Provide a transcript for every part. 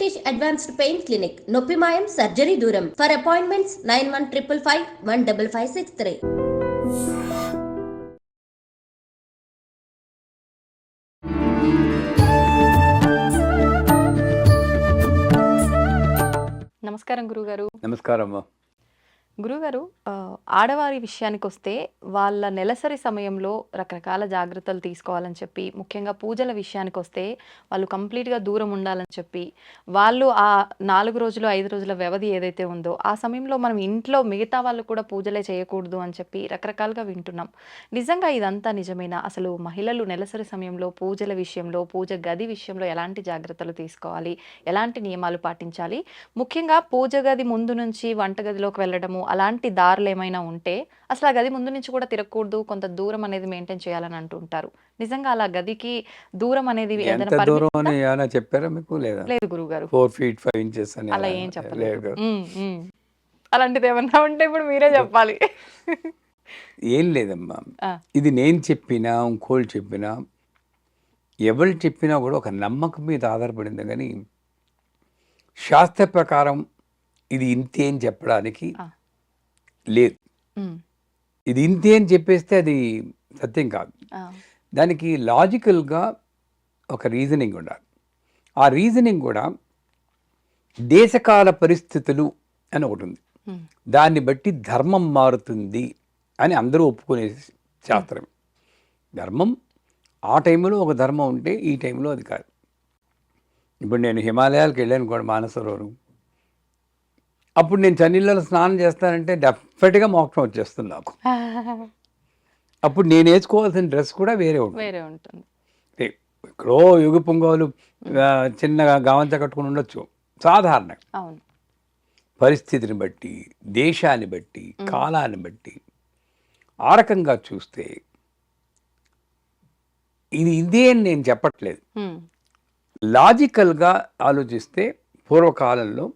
British advanced pain clinic, నొప్పి మాయం, surgery దూరం. For appointments 9155515563. నమస్కారం గురుగారు. నమస్కారం. గురుగారు, ఆడవారి విషయానికి వస్తే వాళ్ళ నెలసరి సమయంలో రకరకాల జాగ్రత్తలు తీసుకోవాలని చెప్పి, ముఖ్యంగా పూజల విషయానికి వస్తే వాళ్ళు కంప్లీట్గా దూరం ఉండాలని చెప్పి, వాళ్ళు ఆ 4 రోజులు 5 రోజుల వ్యవధి ఏదైతే ఉందో ఆ సమయంలో మనం ఇంట్లో మిగతా వాళ్ళు కూడా పూజలే చేయకూడదు అని చెప్పి రకరకాలుగా వింటున్నాం. నిజంగా ఇదంతా నిజమేనా? అసలు మహిళలు నెలసరి సమయంలో పూజల విషయంలో, పూజ గది విషయంలో ఎలాంటి జాగ్రత్తలు తీసుకోవాలి, ఎలాంటి నియమాలు పాటించాలి? ముఖ్యంగా పూజ గది ముందు నుంచి వంటగదిలోకి వెళ్ళడము అలాంటి దారులు ఏమైనా ఉంటే అసలు ఆ గది ముందు నుంచి కూడా తిరగకూడదు, కొంత దూరం అనేది మెయింటైన్ చేయాలని అంటుంటారు. నిజంగా అలా గదికి దూరం అనేది ఎంత దూరం అని ఏమైనా చెప్పారా మీకు? లేదా? లేదు గురుగారు. 4 feet 5 inches అని అలా ఏం చెప్పలేదు. అలాంటిది ఏమన్నా ఉంటే ఇప్పుడు మీరే చెప్పాలి. ఏం లేదమ్మా, ఇది నేను చెప్పినా ఇంకోళ్ళు చెప్పినా ఎవరు చెప్పినా కూడా ఒక నమ్మకం మీద ఆధారపడింది. కానీ శాస్త్ర ప్రకారం ఇది ఇంతే అని చెప్పడానికి లేదు. ఇది ఇంతే అని చెప్పేస్తే అది సత్యం కాదు. దానికి లాజికల్గా ఒక రీజనింగ్ ఉండాలి. ఆ రీజనింగ్ కూడా దేశకాల పరిస్థితులు అని ఒకటి ఉంది. దాన్ని బట్టి ధర్మం మారుతుంది అని అందరూ ఒప్పుకునే శాస్త్రం. ధర్మం ఆ టైంలో ఒక ధర్మం ఉంటే ఈ టైంలో అది కాదు. ఇప్పుడు నేను హిమాలయాలకు వెళ్ళాను కూడా, మానసరోవరం. అప్పుడు నేను చన్నీళ్ళలో స్నానం చేస్తానంటే డెఫినెట్గా మోక్షం వచ్చేస్తుంది నాకు. అప్పుడు నేను వేసుకోవాల్సిన డ్రెస్ కూడా వేరే ఉంటుంది. ఎక్కడో యుగ పొంగోలు చిన్నగా గావంచ కట్టుకుని ఉండొచ్చు. సాధారణంగా పరిస్థితిని బట్టి, దేశాన్ని బట్టి, కాలాన్ని బట్టి ఆ రకంగా చూస్తే ఇది ఇదే అని నేను చెప్పట్లేదు. లాజికల్గా ఆలోచిస్తే పూర్వకాలంలో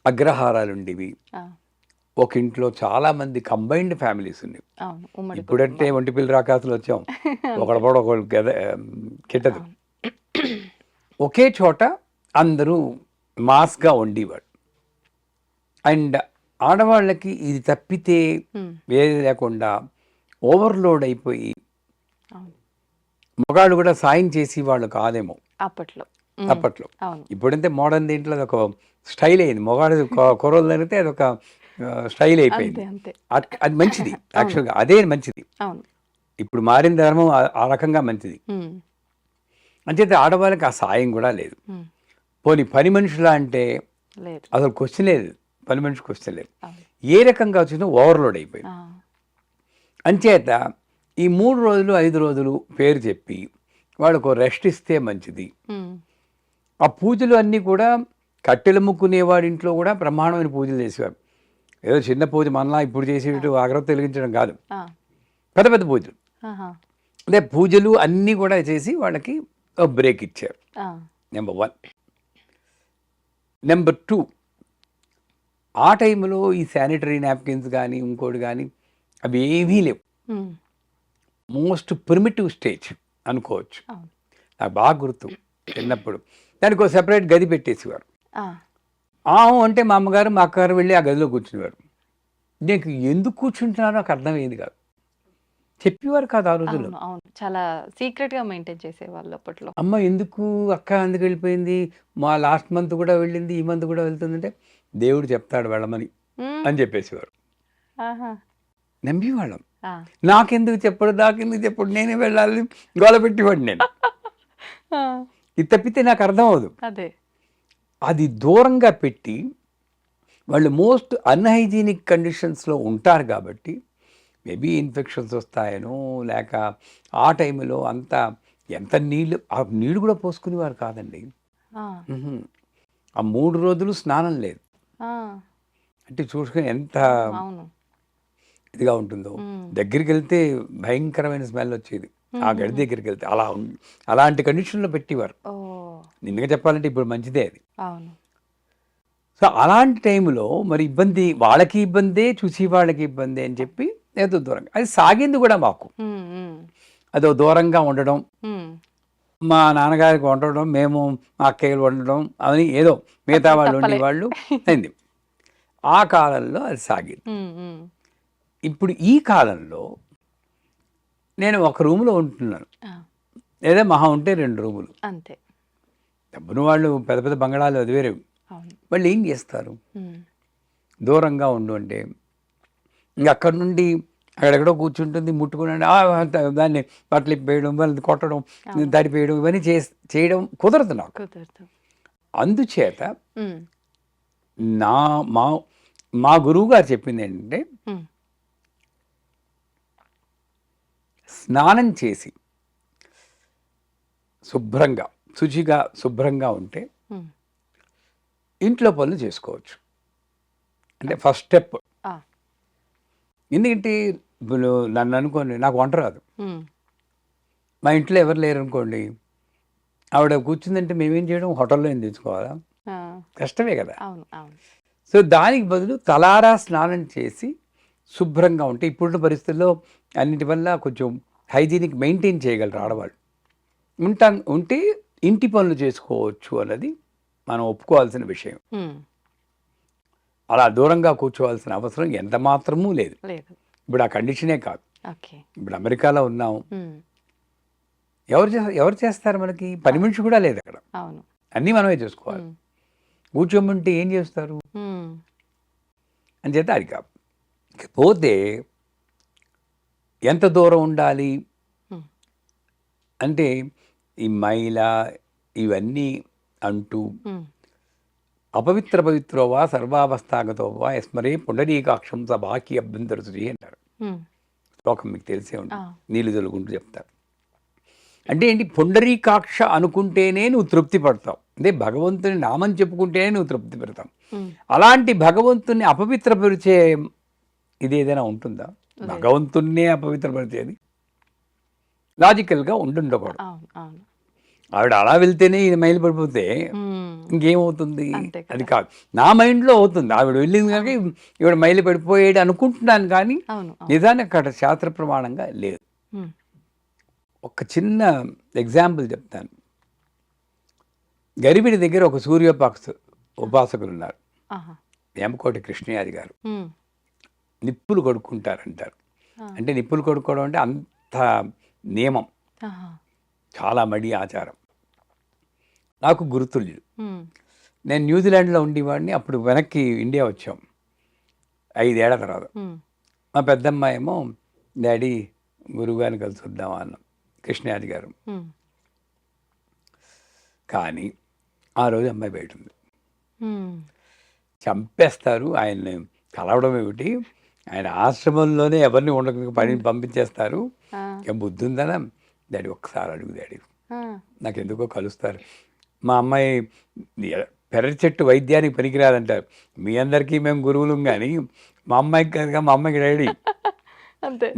అగ్రహారాలు ఉండేవి. ఒక ఇంట్లో చాలా మంది కంబైన్డ్ ఫ్యామిలీస్ ఉండేవి. ఇప్పుడంటే ఒంటి పిల్ల రాకాసులు వచ్చాం, ఒకడపడ ఒకళ్ళు కిట్టదు. ఒకే చోట అందరూ మాస్గా ఉండేవాడు. అండ్ ఆడవాళ్ళకి ఇది తప్పితే వేరే లేకుండా ఓవర్లోడ్ అయిపోయి మగాళ్ళు కూడా సాయం చేసి వాళ్ళు కాదేమో అప్పట్లో. ఇప్పుడంటే మోడర్న్ దీంట్లో అదొక స్టైల్ అయింది. మొగాడు కుర్రోళ్ళు జరిగితే అదొక స్టైల్ అయిపోయింది. అది మంచిది, యాక్చువల్గా అదే మంచిది. ఇప్పుడు మారిన ధర్మం ఆ రకంగా మంచిది. అంచేతే ఆడవాళ్ళకి ఆ సాయం కూడా లేదు. పోనీ పని మనుషులా అంటే అసలు క్వశ్చన్ లేదు, పని మనిషి క్వశ్చన్ లేదు. ఏ రకంగా వచ్చినా ఓవర్లోడ్ అయిపోయింది. అంచేత ఈ 3 రోజులు 5 రోజులు పేరు చెప్పి వాళ్ళకు రెస్ట్ ఇస్తే మంచిది. ఆ పూజలు అన్నీ కూడా కట్టెలు ముక్కునేవాడి ఇంట్లో కూడా బ్రహ్మాండమైన పూజలు చేసేవారు. ఏదో చిన్న పూజ మనలా ఇప్పుడు చేసేటట్టు అగరత్తి వెలిగించడం కాదు, పెద్ద పెద్ద పూజలు. అదే పూజలు అన్నీ కూడా చేసి వాళ్ళకి ఒక బ్రేక్ ఇచ్చారు. నెంబర్ 1. నెంబర్ 2, ఆ టైంలో ఈ శానిటరీ నాప్కిన్స్ కానీ ఇంకోటి కానీ అవి ఏమీ లేవు. మోస్ట్ ప్రిమిటివ్ స్టేజ్ అనుకోవచ్చు. నాకు బాగా గుర్తు, చిన్నప్పుడు దానికి ఒక సెపరేట్ గది పెట్టేసేవారు. అంటే మా అమ్మగారు మా అక్కగారు వెళ్ళి ఆ గదిలో కూర్చునేవారు. నీకు ఎందుకు కూర్చుంటున్నారో నాకు అర్థమయ్యేది కాదు, చెప్పేవారు కాదు ఆ రోజుల్లో. చాలా సీక్రెట్గా మెయింటైన్ చేసేవాళ్ళు అప్పట్లో. అమ్మ ఎందుకు అక్క ఎందుకు వెళ్ళిపోయింది, మా లాస్ట్ మంత్ కూడా వెళ్ళింది, ఈ మంత్ కూడా వెళ్తుందంటే దేవుడు చెప్తాడు వెళ్ళమని అని చెప్పేసేవారు. నమ్మేవాళ్ళం. నాకెందుకు చెప్పడు, నేనే వెళ్ళాలి గోల పెట్టేవాడు నేను. ఇది తప్పితే నాకు అర్థం అవదు. అది దూరంగా పెట్టి వాళ్ళు మోస్ట్ అన్హైజీనిక్ కండిషన్స్లో ఉంటారు కాబట్టి మేబీ ఇన్ఫెక్షన్స్ వస్తాయనో, లేక ఆ టైంలో అంతా ఎంత ఆ నీళ్ళు కూడా పోసుకునేవారు కాదండి. ఆ 3 రోజులు స్నానం లేదు అంటే చూసుకుని ఎంత ఇదిగా ఉంటుందో. దగ్గరికి వెళ్తే భయంకరమైన స్మెల్ వచ్చేది ఆ గడి దగ్గరికి వెళ్తే. అలాంటి కండిషన్లో పెట్టేవారు. నిన్నగా చెప్పాలంటే ఇప్పుడు మంచిదే అది. సో అలాంటి టైంలో మరి ఇబ్బంది, వాళ్ళకి ఇబ్బందే, చూసి వాళ్ళకి ఇబ్బంది అని చెప్పి ఏదో దూరంగా అది సాగింది కూడా మాకు. అదో దూరంగా ఉండడం, మా నాన్నగారికి వండడం, మేము మా అక్కయ్యలు వండడం అని ఏదో మిగతా వాళ్ళు తప్పలే. ఉండేవాళ్ళు అయింది. ఆ కాలంలో అది సాగింది. ఇప్పుడు ఈ కాలంలో నేను ఒక రూమ్లో ఉంటున్నాను, లేదా మహా ఉంటే 2 రూములు. అంతే. డబ్బున వాళ్ళు పెద్ద పెద్ద బంగళాలు అది వేరే. వాళ్ళు ఏం చేస్తారు? దూరంగా ఉండు అంటే ఇంక అక్కడి నుండి అక్కడెక్కడో కూర్చుంటుంది, ముట్టుకుని దాన్ని బట్టలు ఇప్పేయడం, వాళ్ళని కొట్టడం, తడిపేయడం, ఇవన్నీ చేయడం కుదరదు నాకు. అందుచేత మా గురువు గారు చెప్పింది ఏంటంటే, స్నానం చేసి శుభ్రంగా శుభ్రంగా ఉంటే ఇంట్లో పనులు చేసుకోవచ్చు. అంటే ఫస్ట్ స్టెప్. ఎందుకంటే ఇప్పుడు నన్ను అనుకోండి, నాకు వంట రాదు, మా ఇంట్లో ఎవరు లేరు అనుకోండి, ఆవిడ కూర్చుందంటే మేమేం చేయడం? హోటల్లో ఏం తెచ్చుకోవాలా? కష్టమే కదా. సో దానికి బదులు తలారా స్నానం చేసి శుభ్రంగా ఉంటే, ఇప్పుడున్న పరిస్థితుల్లో అన్నిటి వల్ల కొంచెం హైజీనిక్ మెయింటైన్ చేయగలరు ఆడవాళ్ళు. ఉంటే ఇంటి పనులు చేసుకోవచ్చు అన్నది మనం ఒప్పుకోవాల్సిన విషయం. అలా దూరంగా కూర్చోవాల్సిన అవసరం ఎంత మాత్రమూ లేదు. ఇప్పుడు ఆ కండిషనే కాదు. ఇప్పుడు అమెరికాలో ఉన్నాం, ఎవరు చేస్తారు? మనకి పని మనిషి కూడా లేదు అక్కడ, అన్నీ మనమే చేసుకోవాలి. కూర్చోమంటే ఏం చేస్తారు అని చేత అది కాదు. పోతే ఎంత దూరం ఉండాలి అంటే, ఈ మైల ఇవన్నీ అంటూ అపవిత్ర పవిత్రో వా సర్వావస్థాగతో వా యస్మరే పుండరీకాక్షం స బాకి అభ్యంతరసుది అంటారు. శ్లోకం మీకు తెలిసే ఉంటుంది, నీళ్ళు తొలుగుంటూ చెప్తారు. అంటే ఏంటి? పుండరీకాక్ష అనుకుంటేనే నువ్వు తృప్తి పడతావు, అంటే భగవంతుని నామం చెప్పుకుంటేనే నువ్వు తృప్తి పెడతావు. అలాంటి భగవంతుని అపవిత్రపరిచే ఇది ఏదైనా ఉంటుందా? భగవంతున్నే అపవిత్రపరిచేది లాజికల్గా ఉండకూడదు. ఆవిడ అలా వెళ్తేనే ఇది మైలు పడిపోతే ఇంకేమవుతుంది? అది కాదు, నా మైండ్లో అవుతుంది. ఆవిడ వెళ్ళింది కనుక ఇవిడ మైలు పడిపోయాడు అనుకుంటున్నాను, కానీ నిజానికి అక్కడ శాస్త్ర ప్రమాణంగా లేదు. ఒక చిన్న ఎగ్జాంపుల్ చెప్తాను. గరిబిడి దగ్గర ఒక ఉపాసకులు ఉన్నారు, వేమకోటి కృష్ణయాది గారు. నిప్పులు కొడుకుంటారంటారు. అంటే నిప్పులు కొడుకోవడం అంటే అంత నియమం, చాలా మడి ఆచారం. నాకు గుర్తులేదు. నేను న్యూజిలాండ్లో ఉండేవాడిని. అప్పుడు వెనక్కి ఇండియా వచ్చాం 5 ఏళ్ల తర్వాత. మా పెద్దమ్మాయి ఏమో, డాడీ గురువుగారిని కలిసి వద్దామా అన్నాం, కృష్ణయాది గారు. కానీ ఆ రోజు అమ్మాయి బయట ఉంది. చంపేస్తారు ఆయన్ని, కలవడం ఏమిటి? ఆయన ఆశ్రమంలోనే ఎవరిని ఉండక పని పంపించేస్తారు. ఏం బుద్ధి ఉందనా? డాడీ ఒక్కసారి అడుగు డాడీ, నాకు ఎందుకో కలుస్తారు. మా అమ్మాయి పెరటి చెట్టు వైద్యానికి పనికిరాదంటారు. మీ అందరికీ మేము గురువులు, కానీ మా అమ్మాయికి కనుక, మా అమ్మాయికి డాడీ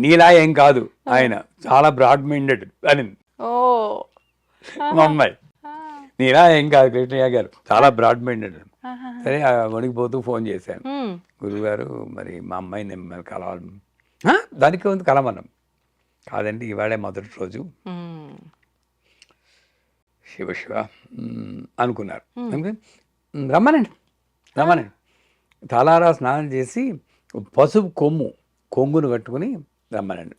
నీలా ఏం కాదు, ఆయన చాలా బ్రాడ్ మైండెడ్ అని. మా అమ్మాయి నీలా ఏం కాదు, కృష్ణయ్య గారు చాలా బ్రాడ్ మైండెడ్. సరే వణికిపోతూ ఫోన్ చేశాను, గురువుగారు మరి మా అమ్మాయిని మిమ్మల్ని కలవాలి. దానికి ఉంది కలమన్నాం. కాదండి, ఇవాళే మొదటి రోజు, శివ శివ అనుకున్నారు. రమ్మనండి తలారా స్నానం చేసి పసుపు కొంగును కట్టుకుని రమ్మనండి.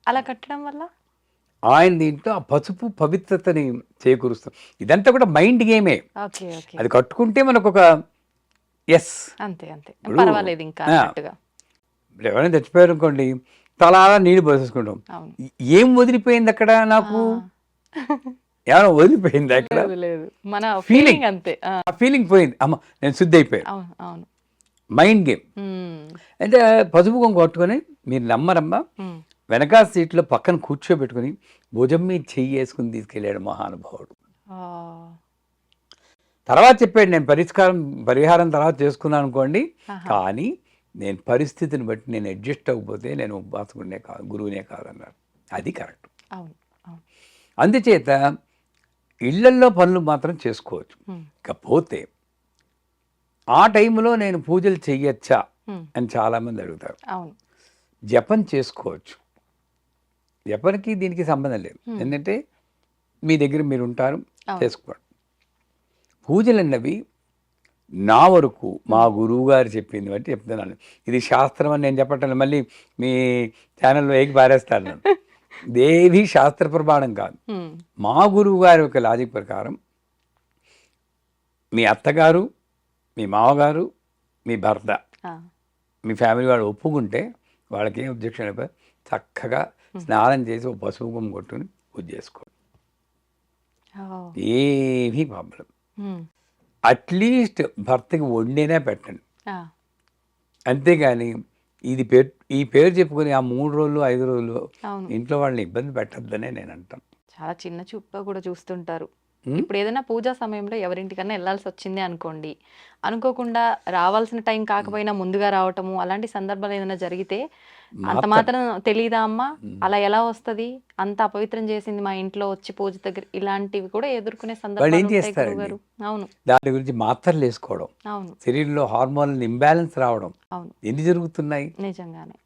అలా కట్టడం వల్ల ఆయన దీంట్లో ఆ పసుపు పవిత్రతని చేకూరుస్తాం. ఇదంతా కూడా మైండ్ గేమే. అది కట్టుకుంటే మనకు ఒక ఎస్ అంతే. ఎవరైనా చచ్చిపోయారు అనుకోండి, తలారా నీళ్ళు పోసేసుకుంటాం. ఏం వదిలిపోయింది అక్కడ? నాకు ఏమైనా వదిలిపోయింది అక్కడ? ఫీలింగ్ అంతే. ఆ ఫీలింగ్ పోయింది. అమ్మ నేను శుద్ధి అయిపోయాను. Mind game. అంటే పసుపు కొంగు కట్టుకొని, మీరు నమ్మరమ్మా, వెనక సీట్లో పక్కన కూర్చోబెట్టుకుని భుజం మీద చెయ్యి వేసుకుని తీసుకెళ్ళాడు మహానుభావుడు. తర్వాత చెప్పాడు, నేను పరిహారం తర్వాత చేసుకున్నాను అనుకోండి, కానీ నేను పరిస్థితిని బట్టి నేను అడ్జస్ట్ అవ్వకపోతే నేను ఉపాసకుడినే కాదు, గురువునే కాదన్నారు. అది కరెక్ట్. అందుచేత ఇళ్లల్లో పనులు మాత్రం చేసుకోవచ్చు. ఇకపోతే ఆ టైంలో నేను పూజలు చెయ్యొచ్చా అని చాలామంది అడుగుతారు. జపం చేసుకోవచ్చు. జపానికి దీనికి సంబంధం లేదు. ఎందుకంటే మీ దగ్గర మీరు ఉంటారు, అవును. చేసుకోండి. పూజలు అన్నవి నా వరకు మా గురువు గారు చెప్పింది బట్టి చెప్తున్నాను. ఇది శాస్త్రం అని నేను చెప్పటం మళ్ళీ మీ ఛానల్లో ఏకి పారేస్తాను నన్ను. ఇదేది శాస్త్ర ప్రమాణం కాదు. ఉమ్, మా గురువు గారి యొక్క లాజిక్ ప్రకారం మీ అత్తగారు, మీ మామగారు, మీ భర్త, ఆ, మీ ఫ్యామిలీ వాళ్ళు ఒప్పుకుంటే వాళ్ళకి ఏం అబ్జెక్షన్ అయిపోయి చక్కగా స్నానం చేసి ఒక పసుపు కుంకుమ కొట్టుకుని పూజ చేసుకోండి. ఓ, ఏమీ ప్రాబ్లం. ఉమ్, అట్లీస్ట్ భర్తకి వండినా పెట్టండి. ఆ, అంతేగాని ఈ పేరు చెప్పుకొని ఆ 3 రోజులు 5 రోజులు అవును. ఇంట్లో వాళ్ళని ఇబ్బంది పెట్టద్దనే నేను అంటాను. చాలా చిన్న చూపుగా కూడా చూస్తుంటారు. ఉమ్, ఇప్పుడు ఏదైనా పూజా సమయంలో ఎవరింటికన్నా వెళ్ళాల్సి వచ్చింది అనుకోండి, అనుకోకుండా రావాల్సిన టైం కాకపోయినా ముందుగా రావటము, అలాంటి సందర్భాలు ఏదైనా జరిగితే అంత మాత్రం మాత్రం తెలీదా అమ్మా, అలా ఎలా వస్తది, అంత అపవిత్రం చేసింది మా ఇంట్లో వచ్చి పూజ దగ్గర, ఇలాంటివి కూడా ఎదుర్కొనే వాళ్ళు సందర్భాలు ఏం ఉంటాయి చేస్తారండి, గురుగారు. అవును, దాని గురించి మాత్రలు వేసుకోవడం, అవును, శరీరంలో హార్మోన్లు ఇంబ్యాలెన్స్ రావడం అవును, ఎన్ని జరుగుతున్నాయి. నిజంగానే.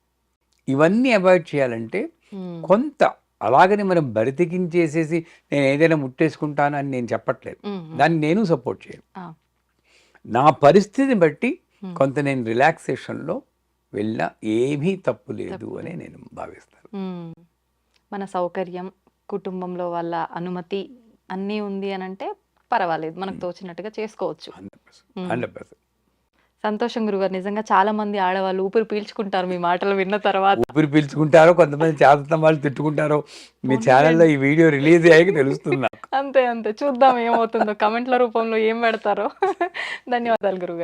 ఇవన్నీ అవాయిడ్ చేయాలంటే ఉమ్, కొంత అలాగని మనం బరితికించేసేసి నేను ఏదైనా ముట్టేసుకుంటాను అని నేను చెప్పట్లేదు. ఉమ్, ఉమ్, దాన్ని నేను సపోర్ట్ చేయను. ఆ, నా పరిస్థితిని బట్టి ఉమ్, కొంత నేను రిలాక్సేషన్లో వెళ్ళినా ఏమీ తప్పు లేదు అని నేను భావిస్తాను. ఉమ్. మన సౌకర్యం, కుటుంబంలో వాళ్ళ అనుమతి అన్నీ ఉంది అని అంటే పర్వాలేదు, మనకు తోచినట్టుగా చేసుకోవచ్చు. 100%. 100%. సంతోషం గురుగారు. నిజంగా చాలా మంది ఆడవాళ్ళు ఊపిరి పీల్చుకుంటారు మీ మాటలు విన్న తర్వాత. ఊపిరి పీల్చుకుంటారో, కొంతమంది చేతన వాళ్ళు తిట్టుకుంటారో మీ అవునులేండి. ఛానల్లో ఈ వీడియో రిలీజ్ అయ్యాక తెలుస్తుంది నాకు. అంతే అంతే, చూద్దాం ఏమవుతుందో, కమెంట్ల రూపంలో ఏం పెడతారో. ధన్యవాదాలు గురుగారు.